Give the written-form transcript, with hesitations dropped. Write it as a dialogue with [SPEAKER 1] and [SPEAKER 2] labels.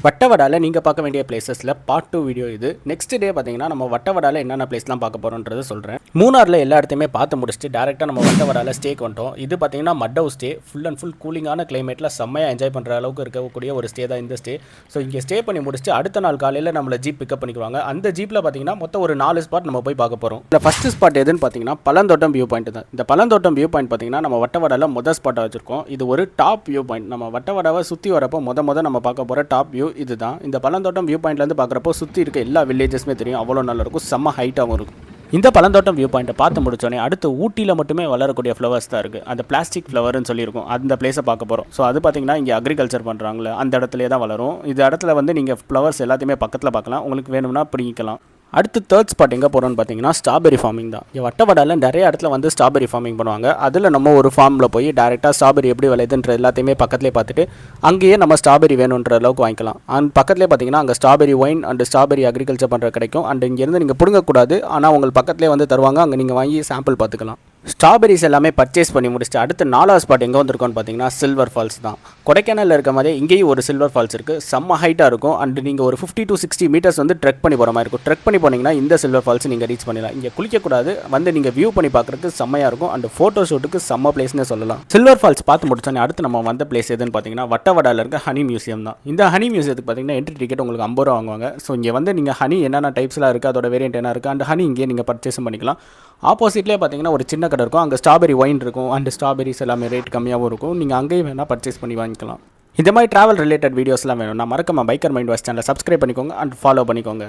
[SPEAKER 1] வட்டவடால நீங்கள் பார்க்க வேண்டிய பிளேசஸில் பார்ட் 2 வீடியோ இது. நெக்ஸ்ட் டே பார்த்தீங்கன்னா நம்ம வட்டவடால என்னென்ன பிளேஸ்லாம் பார்க்க போகிறோன்றதை சொல்கிறேன். மூணாரில் எல்லா இடத்தையுமே பார்த்து முடிச்சுட்டு டேரெக்டாக நம்ம வட்டவடால ஸ்டேக்கு வந்துட்டோம். இது பார்த்தீங்கன்னா mud house stay, full and full கூலிங்கான கிளைமேட்டில் செம்மையாக என்ஜாய் பண்ணுற அளவுக்கு இருக்கக்கூடிய ஒரு ஸ்டே தான் இந்த ஸ்டே. ஸோ இங்கே ஸ்டே பண்ணி முடிச்சுட்டு அடுத்த நாள் காலையில் நம்மளை ஜீப் பிக்கப் பண்ணிக்குவாங்க. அந்த ஜீப்பில் பார்த்தீங்கன்னா மொத்தம் ஒரு 4 ஸ்பாட் நம்ம போய் பார்க்க போகிறோம். இந்த ஃபஸ்ட் ஸ்பாட் எதுன்னு பார்த்தீங்கன்னா பழந்தோட்டம் வியூ பாயிண்ட் தான். இந்த பழந்தோட்டம் வியூ பாயிண்ட் பார்த்தீங்கன்னா நம்ம வட்டவடால மொதல் ஸ்பாட்டாக வச்சிருக்கோம். இது ஒரு டாப் வியூ பாயிண்ட். நம்ம வட்டவடாவை சுற்றி வரப்போ மொதல் நம்ம பார்க்க போகிற டாப் வியூ இதுதான். இந்த பழந்தோட்டம் வியூ பாயிண்ட்லேருந்து பார்க்குறப்போ சுற்றி இருக்க எல்லா வில்லேஜஸ்மே தெரியும். அவ்வளோ நல்லாயிருக்கும், செம்ம ஹைட்டாகவும் இருக்கும். இந்த பழந்தோட்டம் வியூ பாயிண்ட்டை பார்த்து முடிச்சோடனே அடுத்து ஊட்டியில் மட்டுமே வளரக்கூடிய ஃப்ளவர்ஸ் தான் இருக்குது. அந்த பிளாஸ்டிக் ஃப்ளவர்னு சொல்லியிருக்கும், அந்த பிளேஸை பார்க்க போகிறோம். ஸோ அது பார்த்தீங்கன்னா இங்கே அக்ரிகல்ச்சர் பண்ணுறாங்களே அந்த இடத்துலேயே தான் வளரும். இந்த இடத்துல வந்து நீங்கள் ஃப்ளவர்ஸ் எல்லாத்தையுமே பக்கத்தில் பார்க்கலாம். உங்களுக்கு வேணும்னா பிடிக்கலாம். அடுத்து தேர்ட் ஸ்பாட் எங்கே போகிறோன்னு பார்த்தீங்கன்னா ஸ்ட்ராபெரி ஃபார்மிங் தான். இங்கே வட்டவடால நிறைய இடத்துல வந்து ஸ்ட்ராபெரி ஃபார்மிங் பண்ணுவாங்க. அதில் நம்ம ஒரு ஃபார்மில் போய் டேரெக்டாக ஸ்ட்ராபெரி எப்படி விளையுதுன்ற எல்லாத்தையுமே பக்கத்துலேயே பார்த்துட்டு அங்கேயே நம்ம ஸ்ட்ராபெரி வேணுன்ற அளவுக்கு வாங்கிக்கலாம். அண்ட் பக்கத்துலேயே பார்த்தீங்கன்னா அங்கே strawberry wine and strawberry agriculture பண்ணுற கிடைக்கும். அண்ட் இங்கேருந்து நீங்கள் பிடுங்கக்கூடாது, ஆனால் உங்களுக்கு பக்கத்துலேயே வந்து தருவாங்க. அங்கே நீங்கள் வாங்கி சாம்பிள் பார்த்துக்கலாம். ஸ்ட்ராபெரிஸ் எல்லாமே பர்ச்சேஸ் பண்ணி முடிச்சுட்டு அடுத்து 4வது ஸ்பாட் எங்கே வந்திருக்கோன்னு பார்த்தீங்கன்னா சில்வர் ஃபால்ஸ் தான். கொடைக்கானலில் இருக்க மாதிரி இங்கேயும் ஒரு சில்வர் ஃபால்ஸ் இருக்குது. செம்ம ஹைட்டாக இருக்கும். அண்ட் நீங்கள் ஒரு 50 to 60 மீட்டர்ஸ் வந்து ட்ரெக் பண்ணி போகிற மாதிரி இருக்கும். ட்ரெக் பண்ணி போனீங்கன்னா இந்த சில்வர் ஃபால்ஸ் நீங்கள் ரீச் பண்ணிடலாம். இங்கே குளிக்கக்கூடாது, வந்து நீங்கள் வியூ பண்ணி பார்க்குறதுக்கு செம்மையாக இருக்கும். அண்ட் ஃபோட்டோ ஷூட்டுக்கு செம்ம பிளேஸ்னே சொல்லலாம். சில்வர் ஃபால்ஸ் பார்த்து முடிச்சோன்னே அடுத்து நம்ம வந்த பிளேஸ் எதுன்னு பார்த்தீங்கன்னா வட்டவடால இருக்க ஹனி மியூசியம் தான். இந்த ஹனி மியூசியத்துக்கு பார்த்தீங்கன்னா என்ட்ரி டிக்கெட் உங்களுக்கு 50 ரூபா வாங்குவாங்க. ஸோ இங்கே வந்து நீங்கள் ஹனி என்னென்ன டைப்ஸ்லாம் இருக்குது, அதோட வேரியன்ட் என்ன இருக்குது, அண்ட் ஹனி இங்கே நீங்கள் பர்ச்சேஸும் பண்ணிக்கலாம். ஆப்போசிட்லேயே பார்த்தீங்கன்னா ஒரு சின்ன கடை இருக்கும். அங்கே ஸ்ட்ராபெரி ஒயின் இருக்கும். அண்ட் ஸ்ட்ராபெரிஸ் எல்லாமே ரேட் கம்மியாகவும் இருக்கும். நீங்கள் அங்கேயும் வேணால் பர்ச்சேஸ் பண்ணி வாங்கிக்கலாம். இந்த மாதிரி ட்ராவல் ரிலேட்டட் வீடியோஸ்லாம் வேணும்னா மறக்காம பைக்கர் மைண்ட் வாய்ஸ் சேனலை சப்ஸ்கிரைப் பண்ணிக்கோங்க அண்ட் ஃபாலோ பண்ணிக்கோங்க.